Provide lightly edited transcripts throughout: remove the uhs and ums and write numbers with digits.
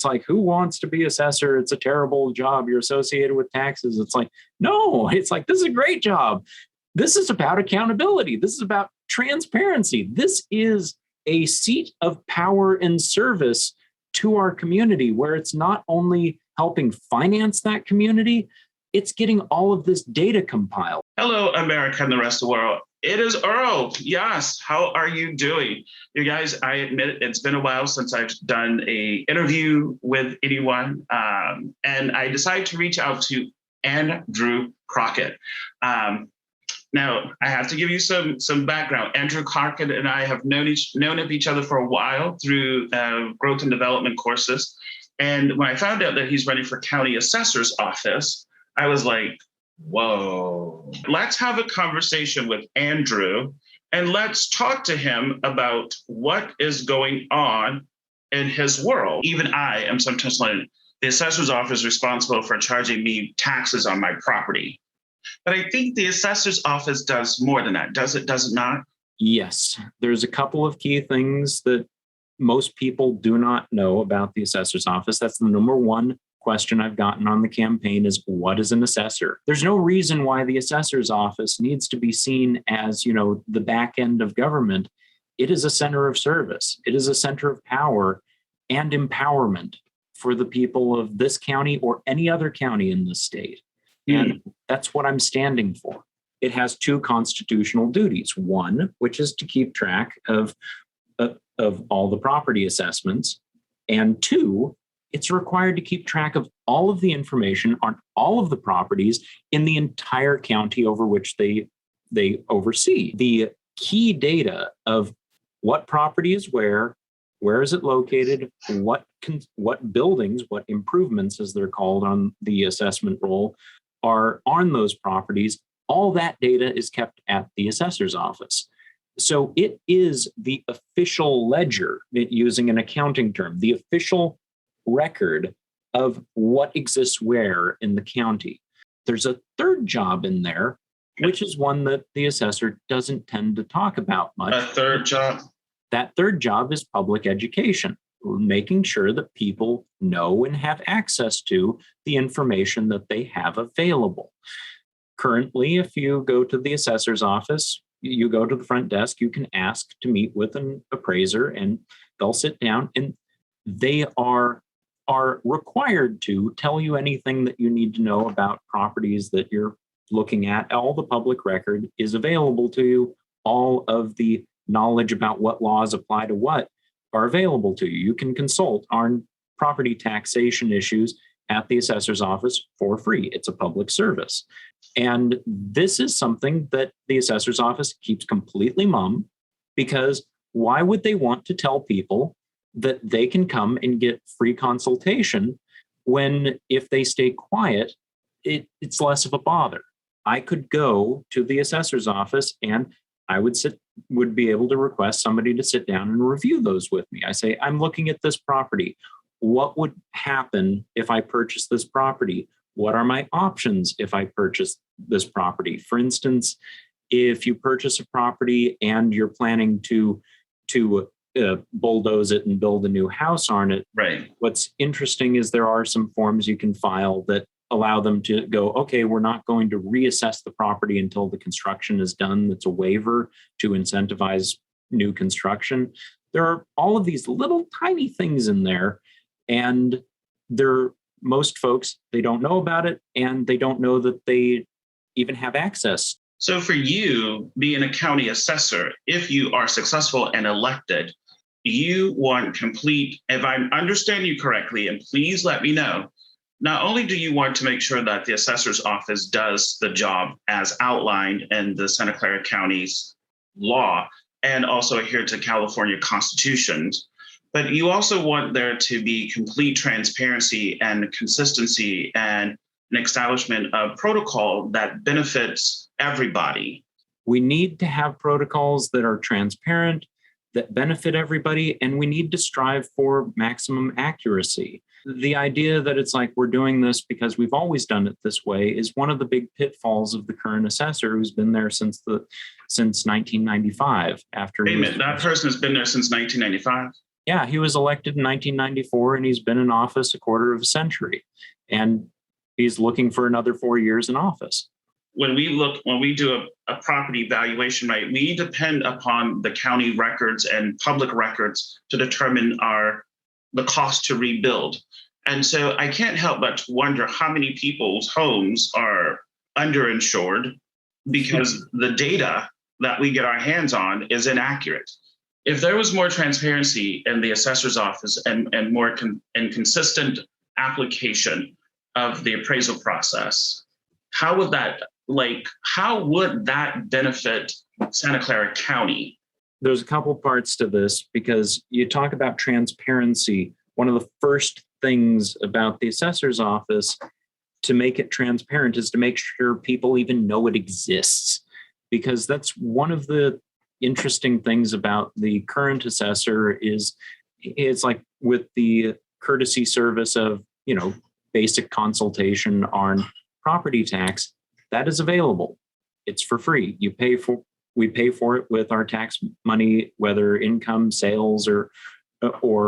It's like, who wants to be assessor? It's a terrible job. You're associated with taxes. It's like, no, it's like, this is a great job. This is about accountability. This is about transparency. This is a seat of power and service to our community, where it's not only helping finance that community, it's getting all of this data compiled. Hello, America and the rest of the world. It is Earl. Yes. How are you doing? You guys, I admit it's been a while since I've done an interview with anyone. And I decided to reach out to Andrew Crockett. Now, I have to give you some background. Andrew Crockett and I have known of each other for a while through growth and development courses. And when I found out that he's running for county assessor's office, I was like, whoa. Let's have a conversation with Andrew and let's talk to him about what is going on in his world. Even I am sometimes like, the assessor's office is responsible for charging me taxes on my property. But I think the assessor's office does more than that. Does it not? Yes. There's a couple of key things that most people do not know about the assessor's office. That's the number one question I've gotten on the campaign is, what is an assessor? There's no reason why the assessor's office needs to be seen as, the back end of government. It is a center of service. It is a center of power and empowerment for the people of this county or any other county in this state. And that's what I'm standing for. It has two constitutional duties. One, which is to keep track of all the property assessments. And two, it's required to keep track of all of the information on all of the properties in the entire county over which they oversee. The key data of what property is where is it located, what buildings, what improvements, as they're called on the assessment roll, are on those properties. All that data is kept at the assessor's office. So it is the official ledger, using an accounting term, the official record of what exists where in the county. There's a third job in there, which is one that the assessor doesn't tend to talk about much. A third job? That third job is public education, making sure that people know and have access to the information that they have available. Currently, if you go to the assessor's office, you go to the front desk, you can ask to meet with an appraiser and they'll sit down and they are required to tell you anything that you need to know about properties that you're looking at. All the public record is available to you. All of the knowledge about what laws apply to what are available to you. You can consult on property taxation issues at the assessor's office for free. It's a public service. And this is something that the assessor's office keeps completely mum, because why would they want to tell people that they can come and get free consultation when, if they stay quiet, it's less of a bother? I could go to the assessor's office and I would be able to request somebody to sit down and review those with me. I say, I'm looking at this property. What would happen if I purchase this property? What are my options if I purchase this property? For instance, if you purchase a property and you're planning to bulldoze it and build a new house on it, right? What's interesting is there are some forms you can file that allow them to go, okay, we're not going to reassess the property until the construction is done. That's a waiver to incentivize new construction. There are all of these little tiny things in there, and most folks, they don't know about it, and they don't know that they even have access. So for you, being a county assessor, if you are successful and elected, you want complete, if I understand you correctly, and please let me know, not only do you want to make sure that the assessor's office does the job as outlined in the Santa Clara County's law and also adhere to California constitutions, but you also want there to be complete transparency and consistency and an establishment of protocol that benefits everybody. We need to have protocols that are transparent, that benefit everybody, and we need to strive for maximum accuracy. The idea that it's like we're doing this because we've always done it this way is one of the big pitfalls of the current assessor, who's been there since 1995. Wait a minute, that person has been there since 1995? Yeah, he was elected in 1994 and he's been in office a quarter of a century. And he's looking for another 4 years in office. When we do a property valuation, right, we depend upon the county records and public records to determine the cost to rebuild. And so I can't help but wonder how many people's homes are underinsured because the data that we get our hands on is inaccurate. If there was more transparency in the assessor's office and more consistent application of the appraisal process, how would that benefit Santa Clara County? There's a couple parts to this because you talk about transparency. One of the first things about the assessor's office to make it transparent is to make sure people even know it exists, because that's one of the interesting things about the current assessor is it's like with the courtesy service of, basic consultation on property tax, that is available. It's for free. We pay for it with our tax money, whether income, sales, or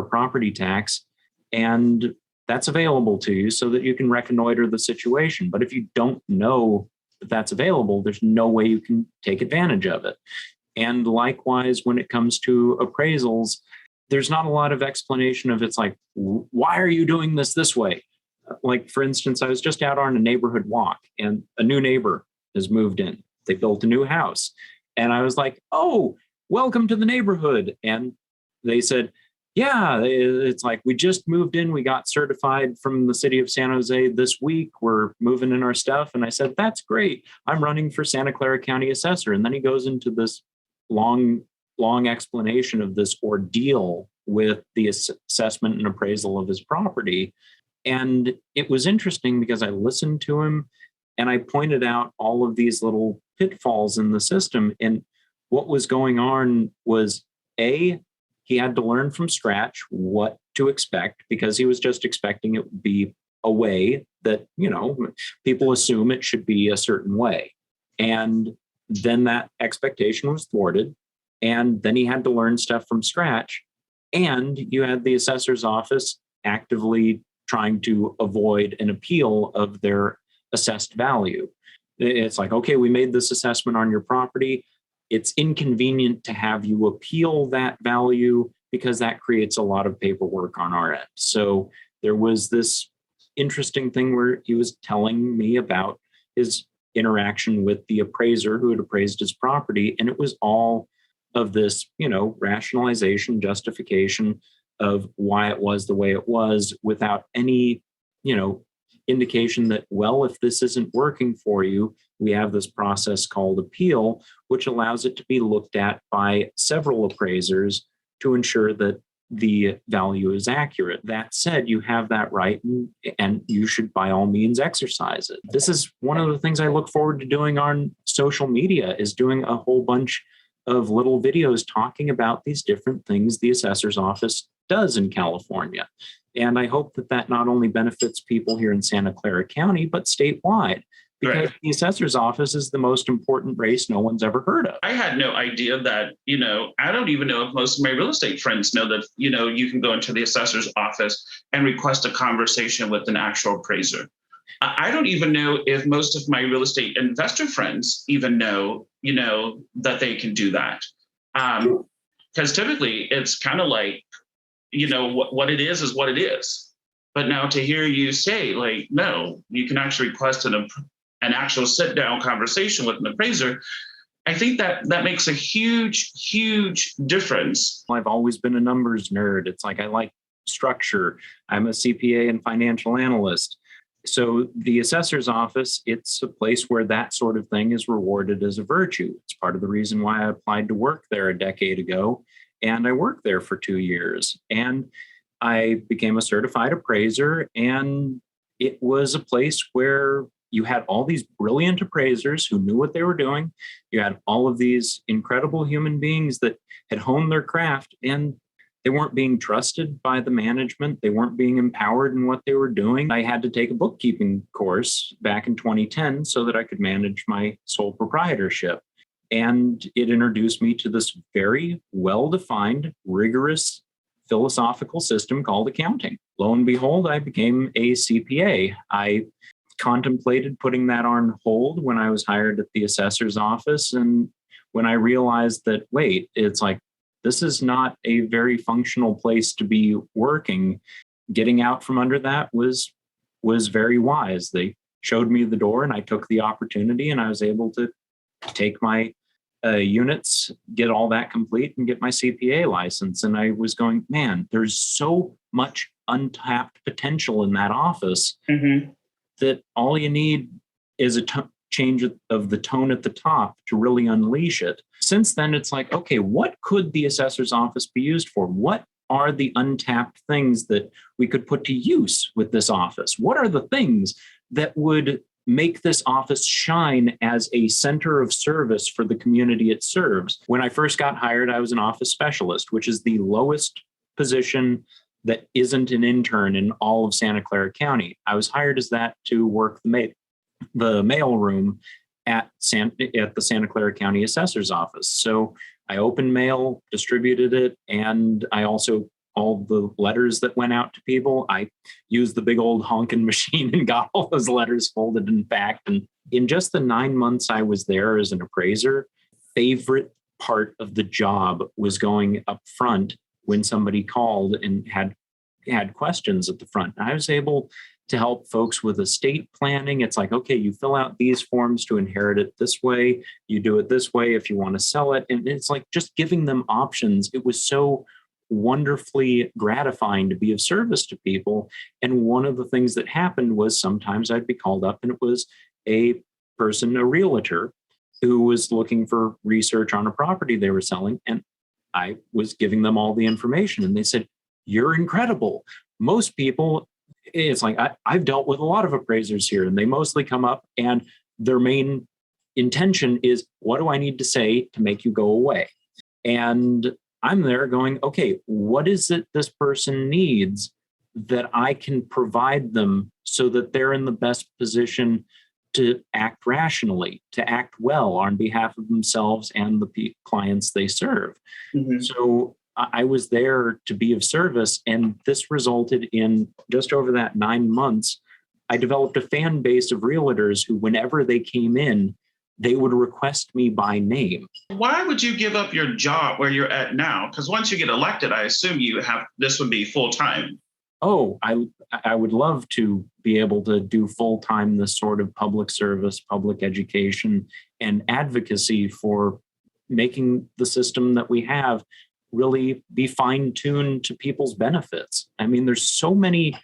property tax. And that's available to you so that you can reconnoiter the situation. But if you don't know that that's available, there's no way you can take advantage of it. And likewise, when it comes to appraisals, there's not a lot of explanation of it's like, why are you doing this way? Like, for instance, I was just out on a neighborhood walk and a new neighbor has moved in. They built a new house. And I was like, oh, welcome to the neighborhood. And they said, yeah, it's like, we just moved in. We got certified from the city of San Jose this week. We're moving in our stuff. And I said, that's great. I'm running for Santa Clara County Assessor. And then he goes into this long explanation of this ordeal with the assessment and appraisal of his property. And it was interesting because I listened to him and I pointed out all of these little pitfalls in the system. And what was going on was, he had to learn from scratch what to expect, because he was just expecting it would be a way that, people assume it should be a certain way. And then that expectation was thwarted. And then he had to learn stuff from scratch. And you had the assessor's office actively trying to avoid an appeal of their assessed value. It's like, okay, we made this assessment on your property. It's inconvenient to have you appeal that value because that creates a lot of paperwork on our end. So there was this interesting thing where he was telling me about his interaction with the appraiser who had appraised his property. And it was all of this, rationalization, justification of why it was the way it was without any, indication that, well, if this isn't working for you, we have this process called appeal, which allows it to be looked at by several appraisers to ensure that the value is accurate. That said, you have that right, and you should by all means exercise it. This is one of the things I look forward to doing on social media, is doing a whole bunch of little videos talking about these different things the assessor's office does in California. And I hope that not only benefits people here in Santa Clara County, but statewide, because the assessor's office is the most important race no one's ever heard of. I had no idea that, I don't even know if most of my real estate friends know that, you can go into the assessor's office and request a conversation with an actual appraiser. I don't even know if most of my real estate investor friends even know, that they can do that. Because typically it's kind of like, what it is what it is. But now to hear you say, like, no, you can actually request an actual sit down conversation with an appraiser, I think that makes a huge difference. I've always been a numbers nerd. It's like, I like structure. I'm a CPA and financial analyst. So the assessor's office, it's a place where that sort of thing is rewarded as a virtue. It's part of the reason why I applied to work there a decade ago. And I worked there for 2 years. And I became a certified appraiser. And it was a place where you had all these brilliant appraisers who knew what they were doing. You had all of these incredible human beings that had honed their craft, and they weren't being trusted by the management. They weren't being empowered in what they were doing. I had to take a bookkeeping course back in 2010 so that I could manage my sole proprietorship. And it introduced me to this very well-defined, rigorous philosophical system called accounting. Lo and behold, I became a CPA. I contemplated putting that on hold when I was hired at the assessor's office. And when I realized that, wait, it's like, this is not a very functional place to be working, getting out from under that was very wise. They showed me the door and I took the opportunity, and I was able to take my units, get all that complete, and get my CPA license. And I was going, man, there's so much untapped potential in that office that all you need is a change of the tone at the top to really unleash it. Since then, it's like, okay, what could the assessor's office be used for? What are the untapped things that we could put to use with this office? What are the things that would make this office shine as a center of service for the community it serves? When I first got hired, I was an office specialist, which is the lowest position that isn't an intern in all of Santa Clara County. I was hired as that to work the mail room at the Santa Clara County Assessor's Office. So I opened mail, distributed it, and I also, all the letters that went out to people, I used the big old honking machine and got all those letters folded and packed. And in just the 9 months I was there as an appraiser, favorite part of the job was going up front when somebody called and had questions at the front. I was able to help folks with estate planning. It's like, okay, you fill out these forms to inherit it this way. You do it this way if you want to sell it. And it's like just giving them options. It was so wonderfully gratifying to be of service to people. And one of the things that happened was sometimes I'd be called up and it was a realtor, who was looking for research on a property they were selling. And I was giving them all the information and they said, "You're incredible." Most people, it's like, I've dealt with a lot of appraisers here, and they mostly come up and their main intention is, what do I need to say to make you go away? And I'm there going, okay, what is it this person needs that I can provide them so that they're in the best position to act rationally, to act well on behalf of themselves and the clients they serve? So I was there to be of service. And this resulted in, just over that 9 months, I developed a fan base of realtors who, whenever they came in, they would request me by name. Why would you give up your job where you're at now? Because once you get elected, I assume this would be full time. Oh, I would love to be able to do full time this sort of public service, public education, and advocacy for making the system that we have really be fine-tuned to people's benefits. I mean, there's so many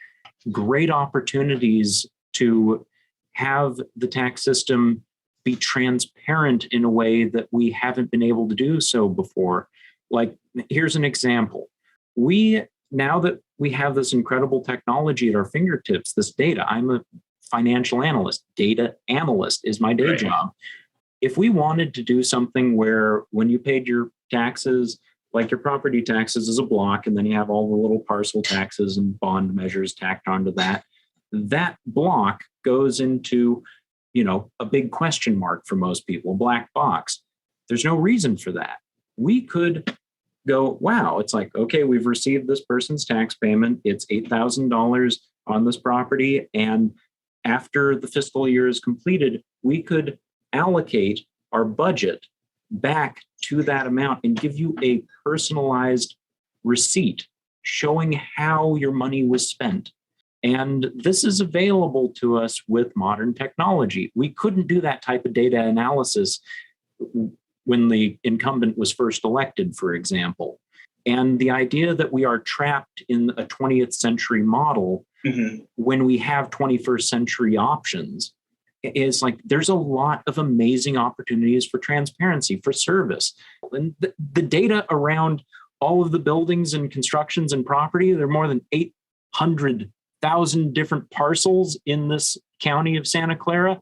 great opportunities to have the tax system be transparent in a way that we haven't been able to do so before. Like, here's an example. Now that we have this incredible technology at our fingertips, this data, I'm a financial analyst. Data analyst is my day job. If we wanted to do something where when you paid your taxes, like your property taxes is a block, and then you have all the little parcel taxes and bond measures tacked onto that, that block goes into, a big question mark for most people, a black box. There's no reason for that. We could go, wow, it's like, okay, we've received this person's tax payment. It's $8,000 on this property. And after the fiscal year is completed, we could allocate our budget back to that amount and give you a personalized receipt showing how your money was spent. And this is available to us with modern technology. We couldn't do that type of data analysis when the incumbent was first elected, for example. And the idea that we are trapped in a 20th century model when we have 21st century options is like, there's a lot of amazing opportunities for transparency, for service. And the data around all of the buildings and constructions and property, there are more than 800,000 different parcels in this county of Santa Clara.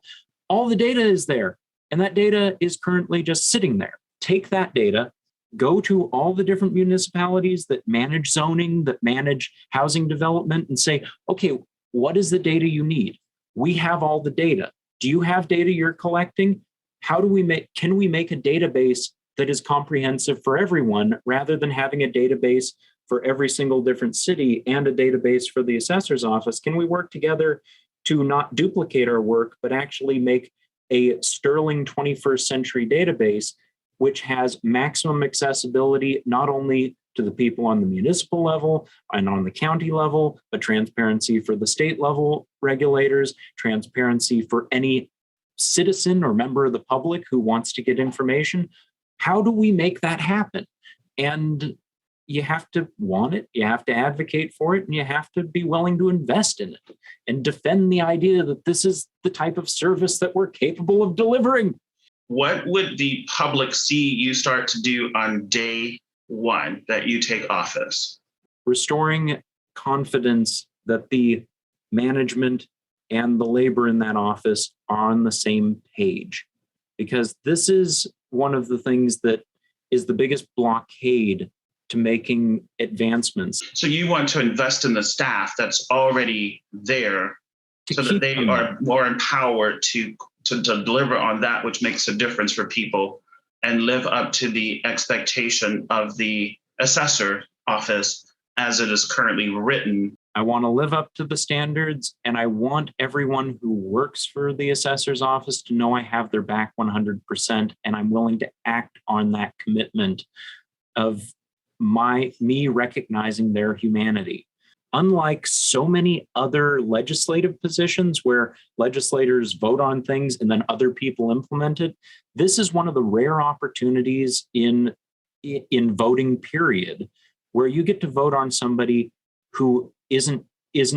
All the data is there. And that data is currently just sitting there. Take that data, go to all the different municipalities that manage zoning, that manage housing development, and say, okay, what is the data you need? We have all the data. Do you have data you're collecting? Can we make a database that is comprehensive for everyone, rather than having a database for every single different city and a database for the assessor's office, can we work together to not duplicate our work, but actually make a sterling 21st century database, which has maximum accessibility, not only to the people on the municipal level and on the county level, but transparency for the state level regulators, transparency for any citizen or member of the public who wants to get information. How do we make that happen? And you have to want it, you have to advocate for it, and you have to be willing to invest in it and defend the idea that this is the type of service that we're capable of delivering. What would the public see you start to do on day one that you take office? Restoring confidence that the management and the labor in that office are on the same page. Because this is one of the things that is the biggest blockade to making advancements. So you want to invest in the staff that's already there so that they are more empowered to deliver on that which makes a difference for people and live up to the expectation of the assessor office as it is currently written. I want to live up to the standards, and I want everyone who works for the assessor's office to know I have their back 100%, and I'm willing to act on that commitment of me recognizing their humanity. Unlike so many other legislative positions where legislators vote on things and then other people implement it, this is one of the rare opportunities in voting period where you get to vote on somebody who isn't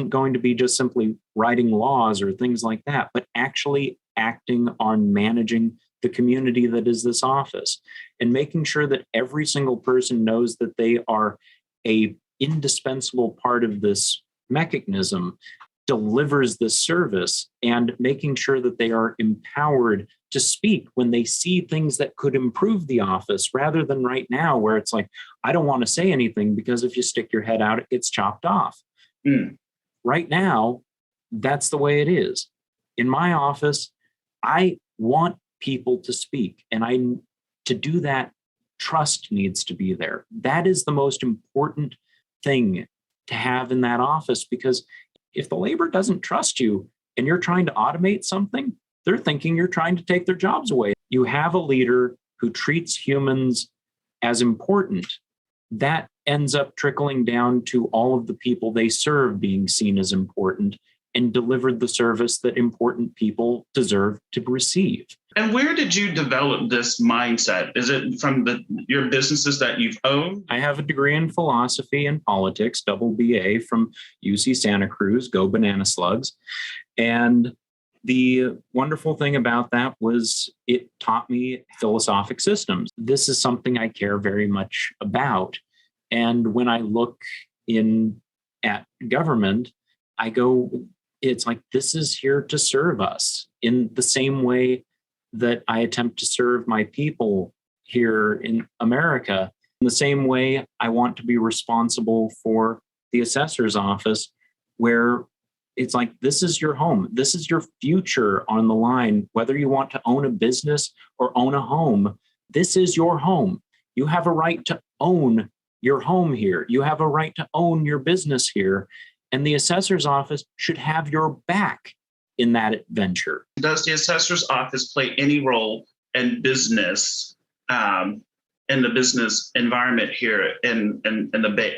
going to be just simply writing laws or things like that, but actually acting on managing the community that is this office and making sure that every single person knows that they are a indispensable part of this mechanism, delivers this service, and making sure that they are empowered to speak when they see things that could improve the office, rather than right now where it's like, I don't want to say anything because if you stick your head out, it gets chopped off. Right now, that's the way it is. In my office, I want people to speak, and to do that, trust needs to be there. That is the most important thing to have in that office, because if the labor doesn't trust you and you're trying to automate something, they're thinking you're trying to take their jobs away. You have a leader who treats humans as important. That ends up trickling down to all of the people they serve being seen as important and delivered the service that important people deserve to receive. And where did you develop this mindset? Is it from your businesses that you've owned? I have a degree in philosophy and politics, double BA from UC Santa Cruz, go banana slugs. And the wonderful thing about that was it taught me philosophic systems. This is something I care very much about. And when I look at government, I go, it's like, this is here to serve us in the same way that I attempt to serve my people here in America. In the same way, I want to be responsible for the assessor's office, where it's like, this is your home. This is your future on the line. Whether you want to own a business or own a home, this is your home. You have a right to own your home here. You have a right to own your business here. And the assessor's office should have your back in that adventure. Does the assessor's office play any role in business, in the business environment here in the Bay,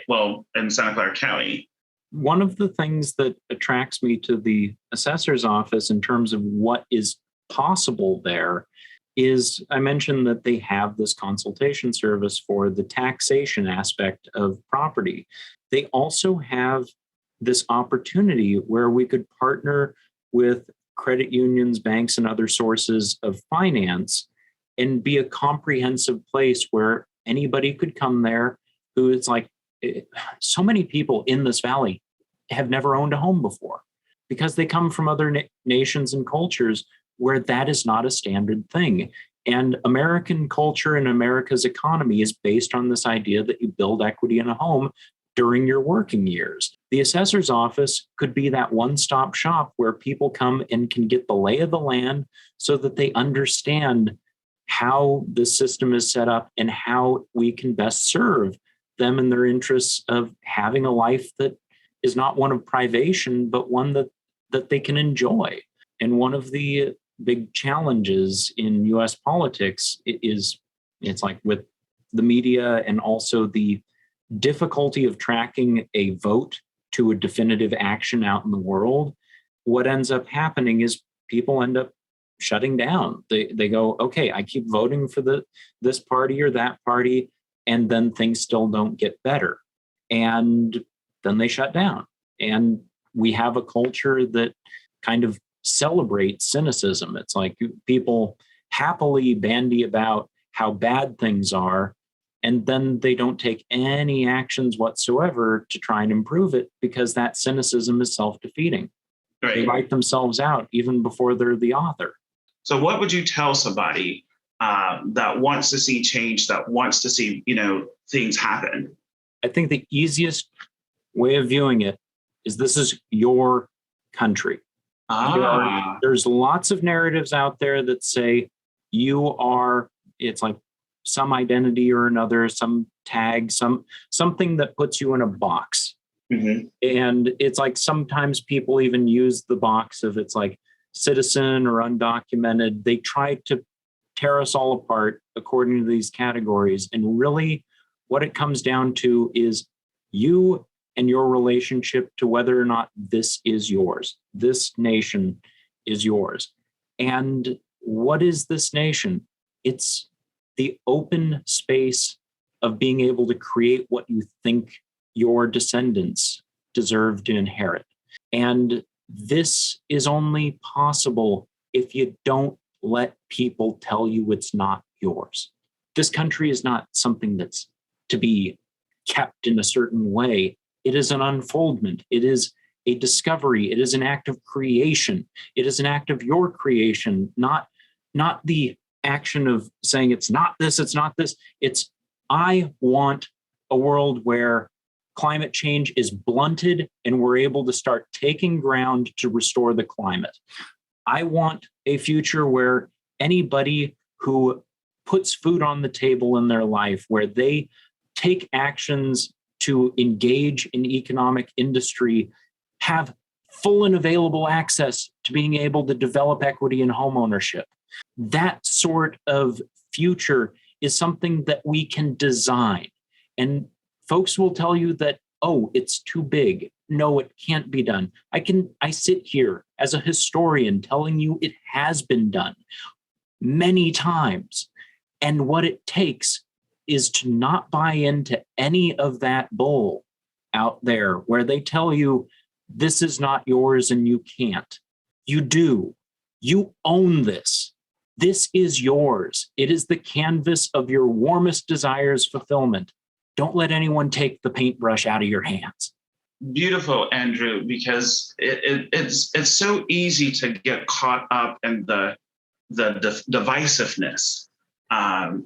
in Santa Clara County? One of the things that attracts me to the assessor's office in terms of what is possible there is, I mentioned that they have this consultation service for the taxation aspect of property. They also have this opportunity where we could partner with credit unions, banks, and other sources of finance and be a comprehensive place where anybody could come there who is like, so many people in this valley have never owned a home before because they come from other nations and cultures where that is not a standard thing. And American culture and America's economy is based on this idea that you build equity in a home during your working years. The assessor's office could be that one-stop shop where people come and can get the lay of the land so that they understand how the system is set up and how we can best serve them and their interests of having a life that is not one of privation, but one that they can enjoy. And one of the big challenges in US politics is it's like with the media and also the difficulty of tracking a vote to a definitive action out in the world. What ends up happening is people end up shutting down. They go, okay, I keep voting for this party or that party, and then things still don't get better. And then they shut down. And we have a culture that kind of celebrates cynicism. It's like people happily bandy about how bad things are, and then they don't take any actions whatsoever to try and improve it because that cynicism is self-defeating. Right. They write themselves out even before they're the author. So what would you tell somebody that wants to see change, that wants to see, things happen? I think the easiest way of viewing it is this is your country. There's lots of narratives out there that say it's like some identity or another, some tag, something that puts you in a box. Mm-hmm. And it's like sometimes people even use the box of it's like citizen or undocumented. They try to tear us all apart according to these categories. And really what it comes down to is you and your relationship to whether or not this is yours. This nation is yours. And what is this nation? It's the open space of being able to create what you think your descendants deserve to inherit. And this is only possible if you don't let people tell you it's not yours. This country is not something that's to be kept in a certain way. It is an unfoldment. It is a discovery. It is an act of creation. It is an act of your creation, not the action of saying it's not this, it's not this. It's I want a world where climate change is blunted and we're able to start taking ground to restore the climate. I want a future where anybody who puts food on the table in their life, where they take actions to engage in economic industry, have full and available access to being able to develop equity in homeownership. That sort of future is something that we can design. And folks will tell you that, oh, it's too big. No, it can't be done. I sit here as a historian telling you it has been done many times. And what it takes is to not buy into any of that bull out there where they tell you this is not yours and you can't. You do. You own this. This is yours. It is the canvas of your warmest desires fulfillment. Don't let anyone take the paintbrush out of your hands. Beautiful, Andrew, because it's so easy to get caught up in the divisiveness. And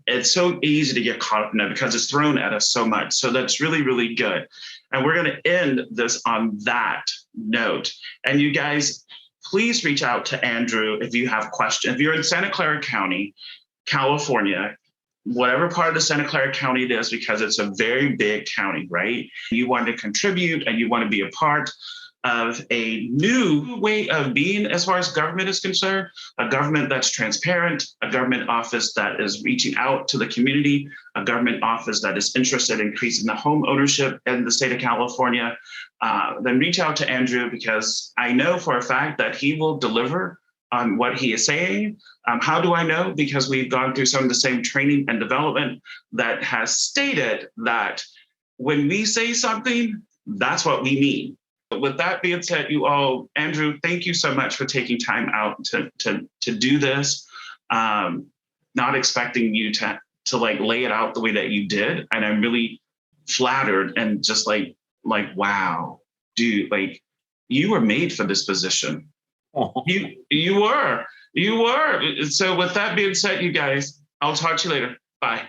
it's so easy to get caught up in that because it's thrown at us so much. So that's really, really good. And we're going to end this on that note. And you guys, please reach out to Andrew if you have questions. If you're in Santa Clara County, California, whatever part of the Santa Clara County it is, because it's a very big county, right? You want to contribute and you want to be a part of a new way of being as far as government is concerned, a government that's transparent, a government office that is reaching out to the community, a government office that is interested in increasing the home ownership in the state of California, then reach out to Andrew, because I know for a fact that he will deliver on what he is saying. How do I know? Because we've gone through some of the same training and development that has stated that when we say something, that's what we mean. With that being said, you all, Andrew, thank you so much for taking time out to do this. Not expecting you to like lay it out the way that you did. And I'm really flattered and just like, wow, dude, like you were made for this position. Oh. You were. So with that being said, you guys, I'll talk to you later. Bye.